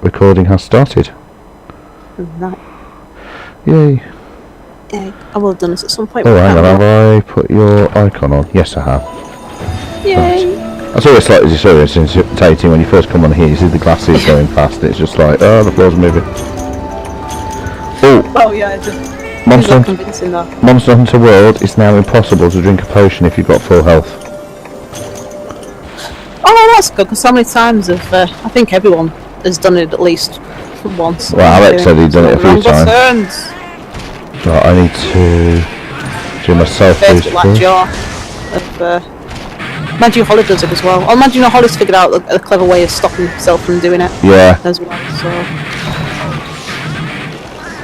Recording has started. Right. Yay. Yeah, I will have done this at some point. Oh, hang on, have I put your icon on? Yes, I have. Yay! That's always slightly disorientating when you first come on here. You see the glasses going past, and it's just like, oh, the floor's moving. Oh yeah, just convincing though. Monster Hunter World is now impossible to drink a potion if you've got full health. Oh, that's good, because so many times I think everyone has done it at least once. Well, Alex said he'd done it a few times. Turns. Right, I need to do myself boost like Jar. Imagine Holly does it as well. Or imagine Holly's figured out a clever way of stopping himself from doing it. Yeah. As well, so.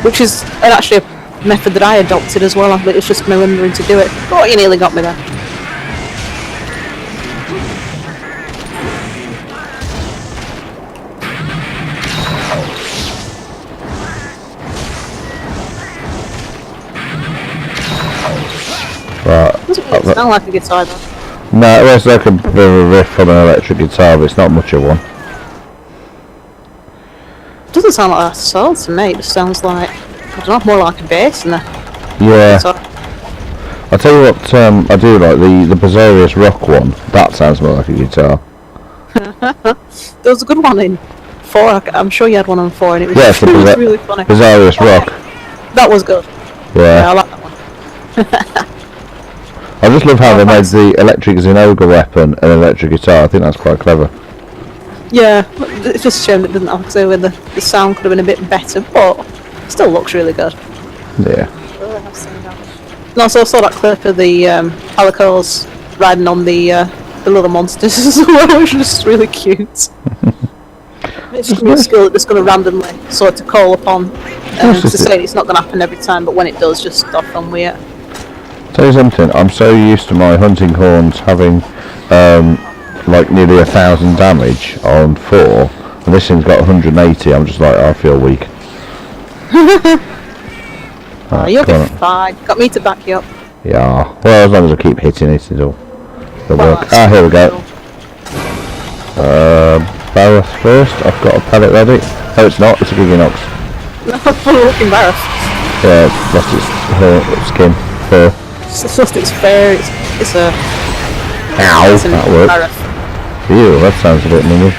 Which is actually a method that I adopted as well, but it's just remembering to do it. Oh, you nearly got me there. Right. Doesn't really sound like a guitar though. No, it's like a bit of a riff on an electric guitar, but it's not much of one. It doesn't sound like a soul to me, it just sounds like, I don't know, more like a bass than a yeah. guitar. I'll tell you what I do like, the Barioth rock one, that sounds more like a guitar. There was a good one in 4, I'm sure you had one on 4 and it was, yes, it was really funny. Barioth rock. That was good. Yeah. I like that one. I just love how they made the electric Zinogre weapon an electric guitar. I think that's quite clever. Yeah, it's just a shame it didn't obviously where the sound could have been a bit better, but it still looks really good. Yeah. And also I saw that clip of the Alicos riding on the little monsters as well, which is just really cute. It's just a skill that's going to randomly sort of call upon to say it's not going to happen every time, but when it does, just stop on with it. Tell you something, I'm so used to my hunting horns having like nearly 1,000 damage on 4, and this thing's got 180. I'm just like, I feel weak. Right, you'll be fine. Got me to back you up. Yeah, well, as long as I keep hitting it, it'll work. Ah, here we go. Barioth first. I've got a pallet ready. Oh, it's not. It's a Gigginox. Looking Barioth. Yeah, it's lost its skin. Fur. It's lost its fur. It's a. Ow! That worked. Barioth. Ew, that sounds a bit minging.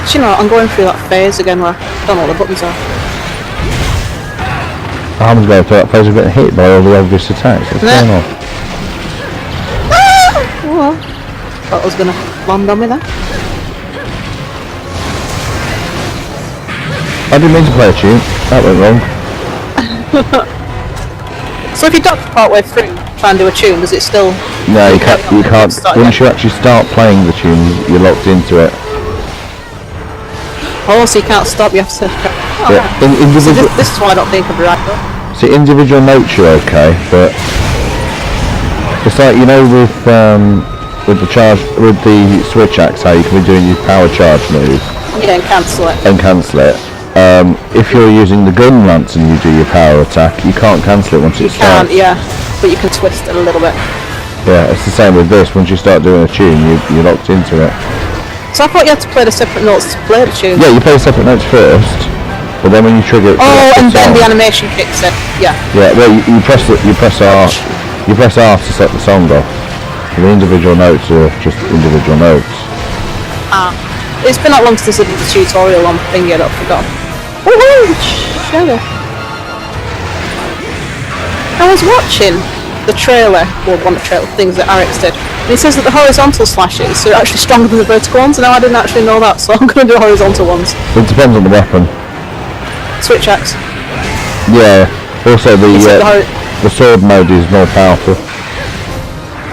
Do you know, I'm going through that phase again where I don't know what the buttons are. I'm going through that phase of getting hit by all the obvious attacks. What's going on? Well, thought I was going to land on me there. I didn't mean to play a tune. That went wrong. So if you duck part way through, try and do a tune, does it still... No, you can't. Once you actually start playing the tune, you're locked into it. Oh, so you can't stop, you have to... Oh, yeah. So this is why I don't think I'd be right though. See, individual notes are okay, but... It's like, you know, with the switch axe, how you can be doing your power charge move. Yeah, and cancel it. If you're using the gun lance and you do your power attack, you can't cancel it once it starts. You can't, yeah, but you can twist it a little bit. Yeah, it's the same with this. Once you start doing a tune, you're locked into it. So I thought you had to play the separate notes to play the tune. Yeah, you play separate notes first, but then when you trigger it... Oh, and then the animation kicks in, yeah. Yeah, well, you press R to set the song off. The individual notes are just individual notes. It's been that long since I did the tutorial on Thingy that I forgot. Woohoo! Shelly. I was watching the trailer, well, one of the trailer things that Alex did, and it says that the horizontal slashes are actually stronger than the vertical ones, and now I didn't actually know that, so I'm going to do horizontal ones. It depends on the weapon. Switch axe. Yeah, also the sword mode is more powerful.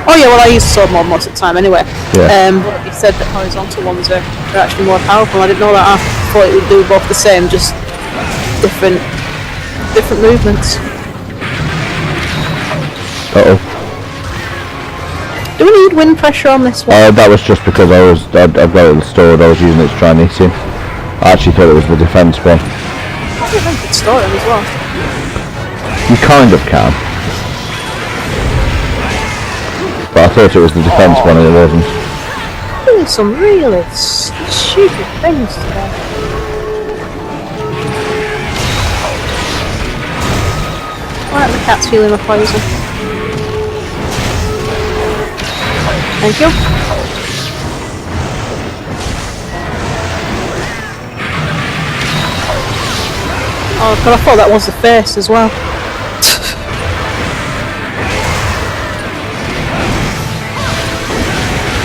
Oh yeah, well I use the sword mode most of the time anyway. Yeah. But he said that horizontal ones are actually more powerful. I didn't know that. I thought it would do both the same, just different movements. Uh-oh. Do we need wind pressure on this one? That was just because I've got it installed. I was using it to try and hit him. I actually thought it was the defense one. I think I could store him as well. You kind of can. But I thought it was the defense one and it wasn't. some really stupid things today. Alright, the cat's feeling my poison. Thank you. Oh god, I thought that was the face as well.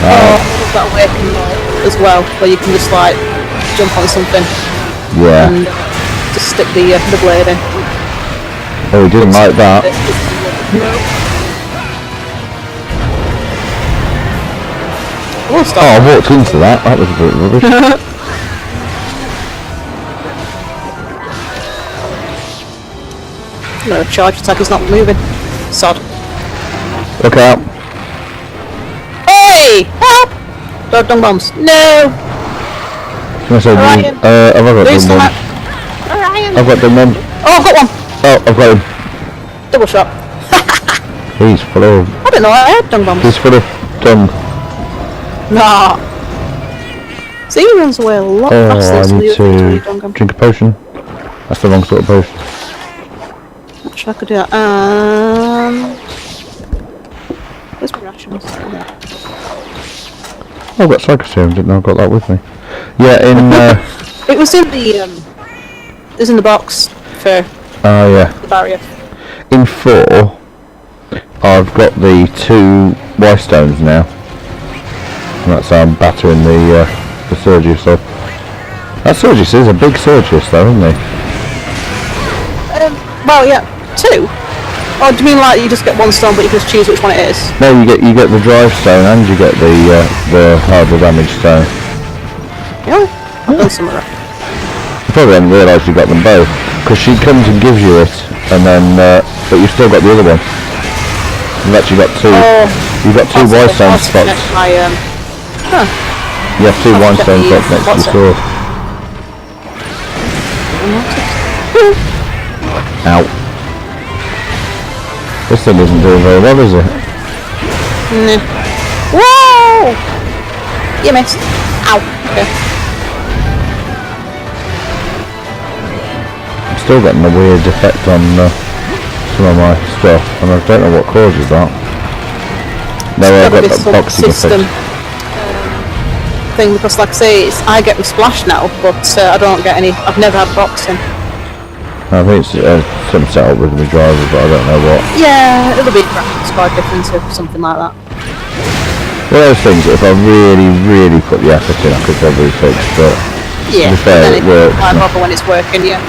Oh, that awakened as well, where you can just like jump on something and just stick the blade in. Oh, he didn't like that. We'll stop. Oh, I walked into that. That was a bit rubbish. No, charge attack is not moving. Sod. Look out. Hey! Help! Don't dung bombs. No! Can I say Orion. have I got Boost them on one? that. Orion! I've got them one. Oh, I've got one! Oh, I've got him. Double shot. He's full of... I didn't know I had dung bombs. He's full of dung. Nah. See, he runs away a lot Oh, faster I than need the other to dung drink a potion. That's the wrong sort of potion. Not sure I could do that. Where's my rations? Oh, I've got Psycho Serum, didn't know I got that with me. Yeah, in... It was in the it was in the box for yeah. the Barioth. In 4, I've got the 2 Y stones now. And that's how I'm battering the Sergius up. That Sergius is a big Sergius though, isn't he? Well, yeah, 2. Oh, do you mean like you just get one stone, but you can just choose which one it is? No, you get the drive stone and you get the harder damage stone. Yeah, I've done some of that. You probably haven't realised you got them both, because she comes and gives you it, and then but you've still got the other one. You've actually got 2. You've got 2 Y stone spots. You have 2 Y stone spots next to your sword. Ow. This thing isn't doing very well, is it? No. Whoa! You missed. Ow. Okay. I'm still getting a weird effect on some of my stuff, and I don't know what causes that. No, I've got that boxing system thing, because like I say, I get with splash now, but I don't get any. I've never had boxing. I think it's some setup with the driver, but I don't know what. Yeah, it'll be graphics card difference or something like that. Well, those things, if I really put the effort in, I could probably fix, but to Yeah, be fair, it works. I bother when it's working, yeah.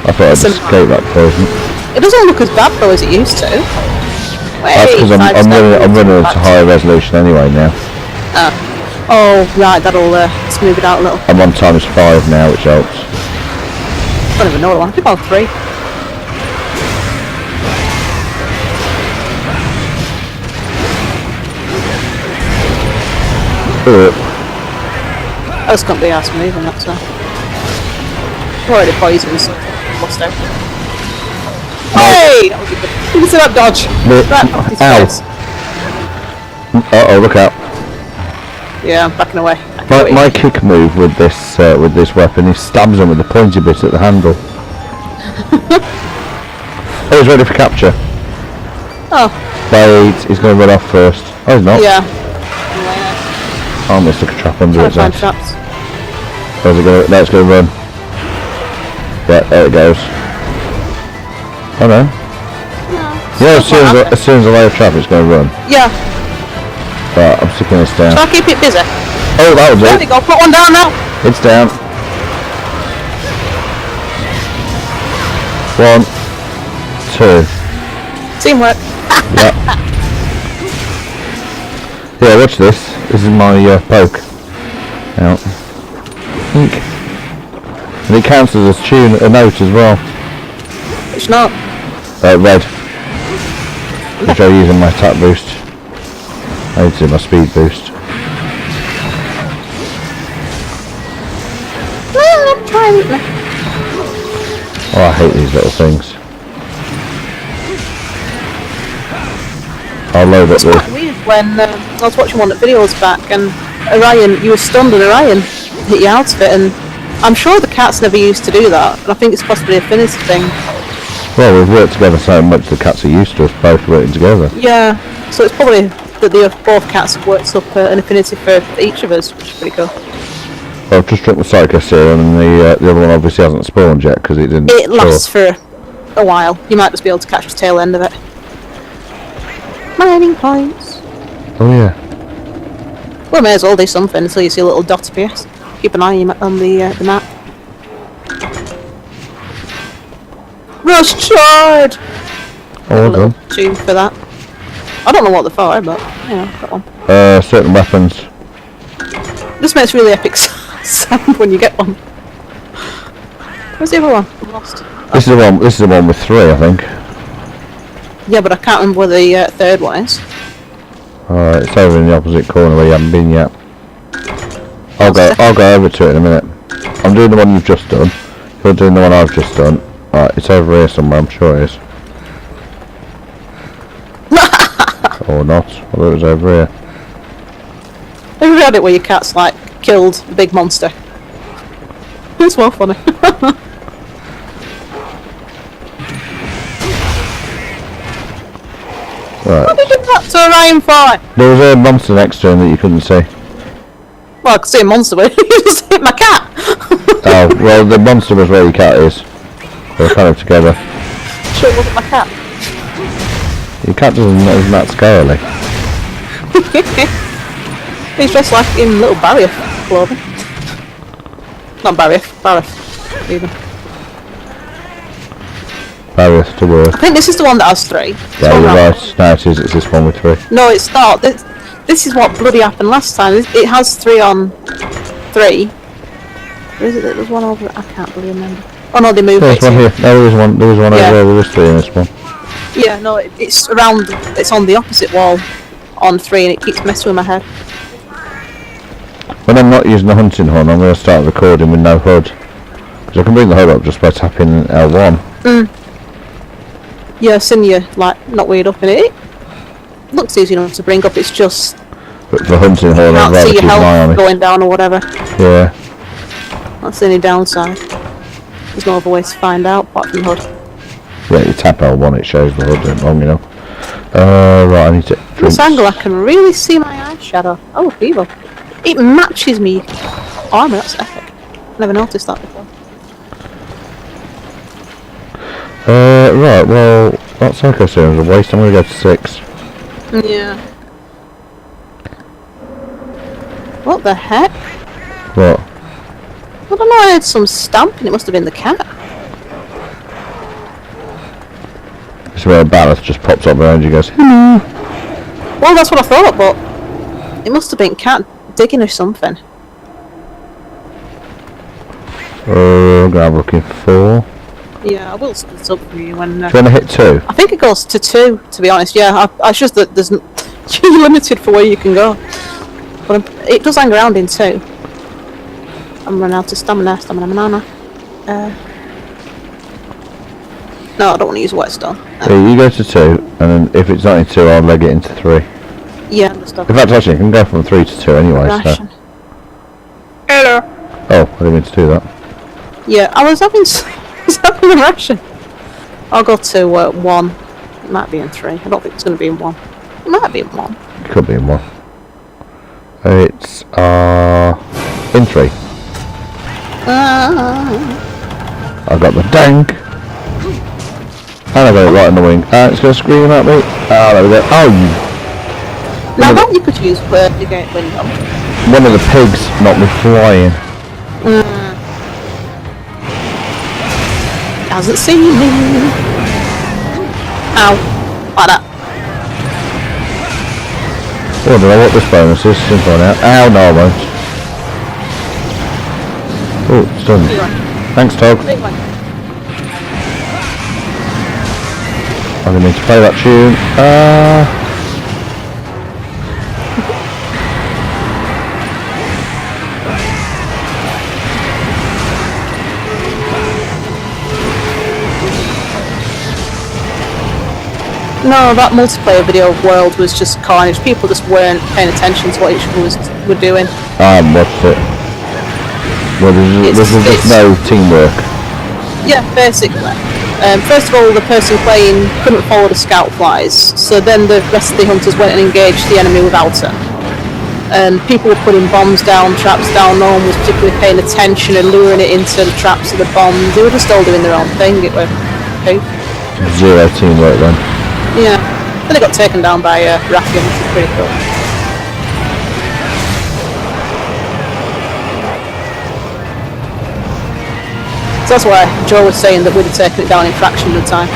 I thought I'd escape that poison. It doesn't look as bad though as it used to. That's because I'm running it to higher resolution anyway now. Oh, right, that'll smooth it out a little. I'm on ×5 now, which helps. I don't even know what I want. I think I'm 3. I just can't be asked moving, that's all. I'm already poisoned, so lost out. Hey! That was a good. You can see that dodge. Ow. Uh-oh, look out. Yeah, I'm backing away. My kick move with this weapon, he stabs him with the pointy bit at the handle. Oh, he's ready for capture. Oh. Wait, he's going to run off first. Oh, he's not. Yeah. I almost took a trap under it. Find traps. Where's it going? No, it's going to run. Yeah, there it goes. Oh no. Yeah, as soon as I lay a trap, it's going to run. Yeah. Right, I'm sticking this down. Shall I keep it busy? Oh, that was There it. we go. Put one down now. It's down. 1, 2. Teamwork. Yeah. Yeah, watch this. This is my poke. Out. Ink. And it counts as a note as well. It's not. Red. Which I use in my attack boost. I need to do my speed boost. Well, try with me. Oh, I hate these little things. I'll load up It's quite weird when I was watching one of the videos back and Orion, you were stunned and Orion hit you out of it, and I'm sure the cats never used to do that, and I think it's possibly a Finnish thing. Well, we've worked together so much the cats are used to us both working together. Yeah, so it's probably that both cats have worked up an affinity for each of us, which is pretty cool. Well, I've just drunk the Psycho Serum and the other one obviously hasn't spawned yet because it didn't... It lasts for a while. You might just be able to catch the tail end of it. Mining points. Oh yeah. Well, may as well do something until you see a little dot appear. Keep an eye on the map. Rush Chard! Oh, well done. Tune for that. I don't know what they're for, but yeah, I've got one. Certain weapons. This makes really epic sound when you get one. Where's the other one? I'm lost. This is the one. This is the one with 3, I think. Yeah, but I can't remember where the third one is. Alright, it's over in the opposite corner where you haven't been yet. I'll go over to it in a minute. I'm doing the one you've just done. You're doing the one I've just done. Alright, it's over here somewhere, I'm sure it is. Or not. I thought it was over here. Have you read it where your cat's like killed the big monster? It's more funny. Right. What did you do that to Orion for? There was a monster next to him that you couldn't see. Well, I could see a monster, but you just hit my cat. Oh, well the monster was where your cat is. They're kind of together. Sure it wasn't my cat. Your cat isn't that scarily. He's dressed like in little Barioth clothing. Not Barioth, even. Barioth to work. I think this is the one that has 3. Yeah, you're right. No, it is. It's this one with 3. No, it's not. This is what bloody happened last time. It has 3 on 3. Or is it that there's one over? I can't really remember. Oh no, they moved it. There's one here. No, there was one over there. There was 3 in this one. Yeah, no, it's around. It's on the opposite wall on 3, and it keeps messing with my head. When I'm not using the hunting horn, I'm going to start recording with no HUD. Because I can bring the HUD up just by tapping L1. Yeah, I've seen you like not weird up in it. It looks easy enough to bring up. It's just But for hunting horn, I'd can't rather see keep your an eye on health it. going down or whatever. Yeah. That's the only downside. There's no other way to find out apart from the HUD. Yeah, you tap L1, it shows the HUD isn't long enough. Right, I need to drink. This angle, I can really see my eyeshadow. Oh, evil. It matches me armour. That's epic. Never noticed that before. Right, well, that Psycho Serum's a waste. I'm going to go to 6. Yeah. What the heck? What? I don't know, I heard some stamping. It must have been the cat. It's where Barioth just pops up behind you and goes, hello. Well, that's what I thought, but it must have been cat digging or something. I'm going to have a look in 4. Yeah, I will split up for you when... Do you want to hit 2? I think it goes to 2, to be honest. Yeah, it's just that there's you're limited for where you can go. But it does hang around in 2. I'm running out of stamina. No, I don't want to use whetstone. Yeah, you go to 2, and then if it's not in 2, I'll leg it into 3. Yeah, understood. In fact, actually, you can go from 3 to 2 anyway, so... Hello. Oh, I didn't mean to do that. Yeah, I was having a ration. I'll go to 1. It might be in 3. I don't think it's going to be in 1. It might be in 1. It could be in 1. It's, in 3. I've got the dank. And I got it right in the wing. It's going to scream at me. There we go. Oh, Now that you could use Vertigate window. one of the pigs knocked me flying. Hasn't seen me. Ow. Like that. Oh, I don't know what this bonus is. Simple now. Ow, no, I won't. Oh, it's done. Thanks, Tog. I didn't mean to play that tune. No, that multiplayer video world was just carnage. People just weren't paying attention to what each other were doing. I haven't watched it. Well, there's just no teamwork. Yeah, basically. First of all, the person playing couldn't follow the scout flies, so then the rest of the hunters went and engaged the enemy without it. And people were putting bombs down, traps down, no one was particularly paying attention and luring it into the traps of the bombs. They were just all doing their own thing. It was okay. Zero teamwork then. Yeah. Then it got taken down by Raffian, which was pretty cool. So that's why Joe was saying that we'd have taken it down in a fraction of the time.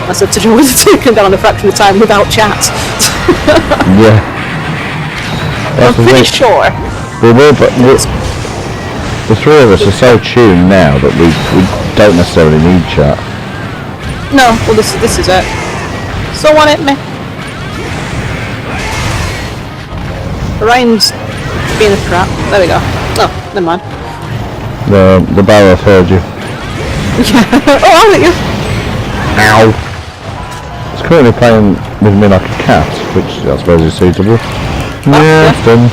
I said to Joe, we'd have taken it down in a fraction of the time without chat. Yeah. I'm pretty sure. The three of us are so tuned now that we don't necessarily need chat. No, well this is it. Someone hit me. Ryan's being a crap. There we go. Oh, never mind. The Barioth heard you. Yeah. Oh, I'll hit you. Ow! It's currently playing with me like a cat, which I suppose is suitable. Yeah, stunned.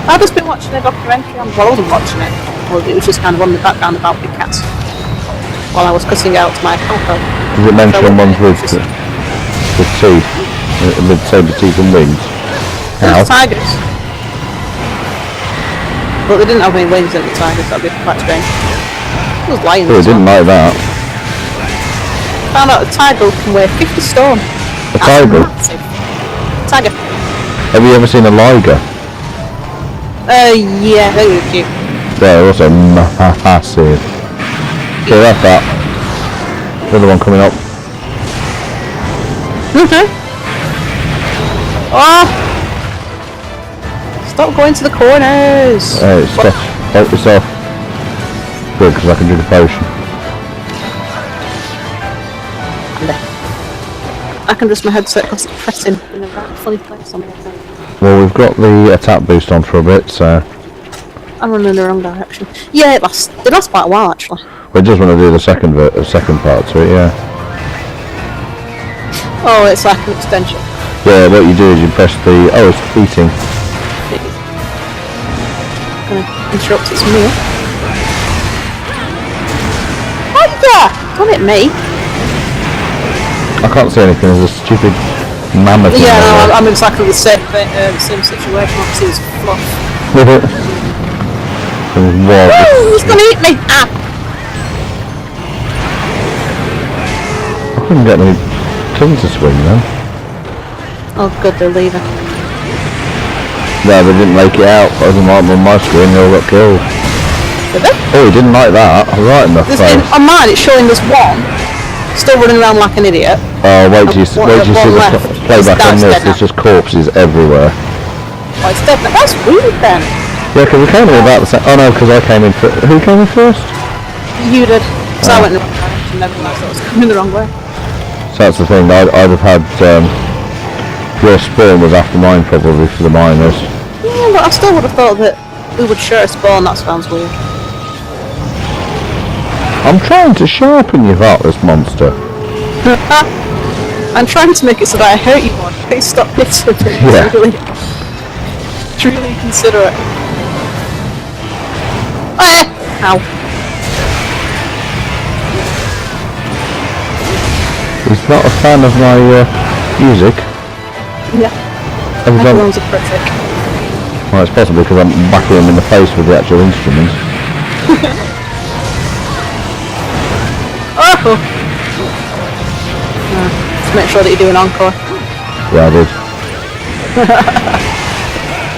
I've just been watching a documentary on, well I wasn't watching it. Well, it was just kind of on the background about big cats. While I was cutting out my alcohol. Does it mention ones with teeth? With saber teeth and wings? Ow. Tigers. But they didn't have any wings in the tigers, that'd be quite strange. It was lions. Oh, it didn't like that. Found out a tiger can weigh 50 stone. A tiger? Tiger. Have you ever seen a liger? Yeah, they were cute. They're also massive. Okay, that's that. Another one coming up. Oh! Stop going to the corners! Hey, stop. Help yourself. Good, because I can drink a potion. I can adjust my headset because it's pressing in a right funny place on my head. Well, we've got the attack boost on for a bit, so... I'm running in the wrong direction. Yeah, it lasts quite a while actually. We just want to do the second part to it, yeah. Oh, it's like an extension. Yeah, what you do is you press the... Oh, it's eating. Gonna interrupt its meal. Oh yeah! Don't hit me! I can't see anything, there's a stupid mammoth in Yeah, there. no, I'm in exactly the same situation. Obviously, it's fluff. Whoa. Woo! He's gonna eat me! Ah! I couldn't get any tongue to swing then. Oh, good, they're leaving. No, they didn't make it out. I wasn't like on my screen, they all got killed. Did they? Oh, he didn't like that. Right in the face. On mine, it's showing there's one still running around like an idiot. Oh, wait till you see the playback on this. There's just corpses everywhere. Oh, it's dead. That's weird then. Yeah, because we came in about the same... Oh no, because I came in first. Who came in first? You did. Because I went in the wrong direction. Never mind, so I was coming the wrong way. So that's the thing. I'd have had... your spawn was after mine probably for the miners. Yeah, but I still would have thought that we would share a spawn. That sounds weird. I'm trying to sharpen you out, this monster. I'm trying to make it so that I hurt you more. Please stop hitting me. Yeah. Truly considerate. Ow. He's not a fan of my music. Yeah. Everyone's a critic. Well, it's possibly because I'm backing him in the face with the actual instruments. Oh! Just make sure that you do an encore. Yeah, I did.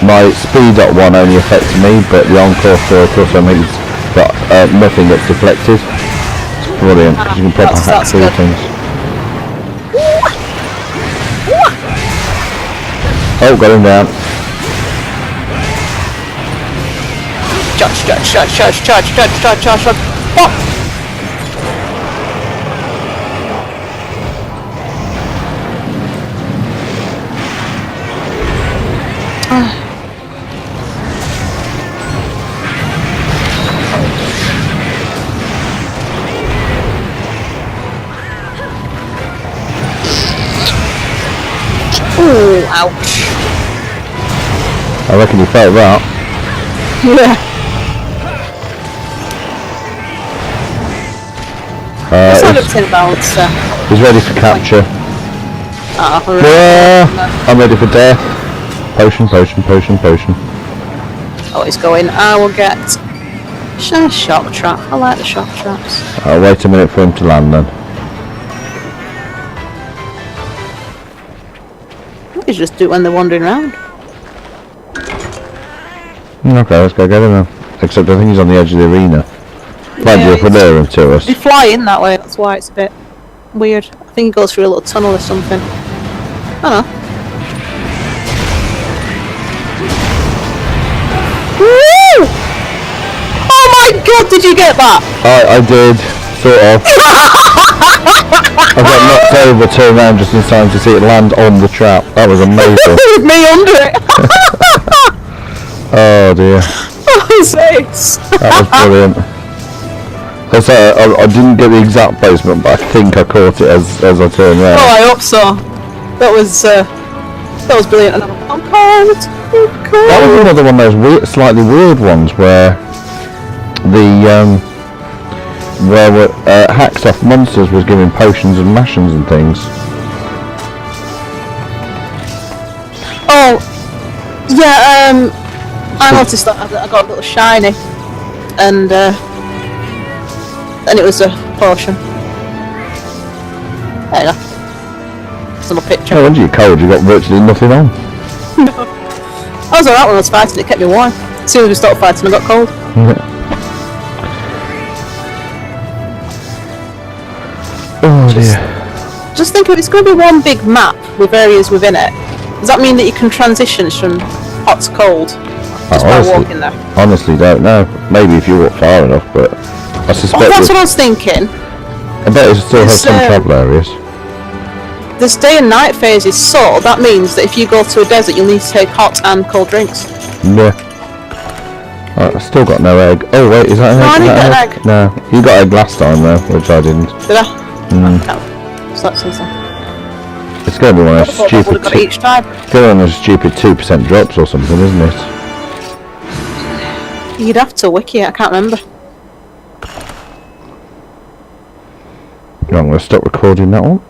My speed at 1 only affects me, but the encore for also means that nothing gets deflected. It's brilliant, because you can proper hack through things. Oh, got him down. Charge. Pop! Ouch. I reckon you felt that. Yeah. Let's have a tin balance. He's ready for capture. I'm ready for death. Potion, potion, potion, potion. Oh, he's going. I will get a shock trap. I like the shock traps. I'll wait a minute for him to land then. You should just do it when they're wandering around. Okay, let's go get him then. Except I think he's on the edge of the arena. Mind you, if we're near him to us. They fly in that way, that's why it's a bit weird. I think he goes through a little tunnel or something. I don't know. Woo! Oh my god, did you get that? I did, sort of. I got knocked over, turned around just in time to see it land on the trap. That was amazing. With me under it. Oh dear. Oh, sakes. That was brilliant. I didn't get the exact placement, but I think I caught it as I turned around. Oh, I hope so. That was brilliant. And I'm cold. That was another one of those weird, slightly weird ones where Hacked Off Monsters was giving potions and mashings and things. Oh, yeah. I noticed that I got a little shiny, and it was a potion. There you go. It's a little picture. No wonder you're cold, you got virtually nothing on. I was alright when I was fighting, it kept me warm. As soon as we stopped fighting, I got cold. Oh dear. Just think of it, it's going to be one big map with areas within it. Does that mean that you can transition from hot to cold? Just by walking there? Honestly don't know. Maybe if you walk far enough, but I suspect... Oh, that's what I was thinking. I bet it still has some travel areas. There's day and night phases, so that means that if you go to a desert, you'll need to take hot and cold drinks. Yeah. Right, I still got no egg. Oh wait, is that an egg? No, I didn't get an egg. No, you got egg last time though, which I didn't. Did I? No. So that's something. It's going to be one of those stupid... got it each time. It's going to be one of those stupid 2% drops or something, isn't it? You'd have to wiki it, I can't remember. No, I'm going to stop recording that one.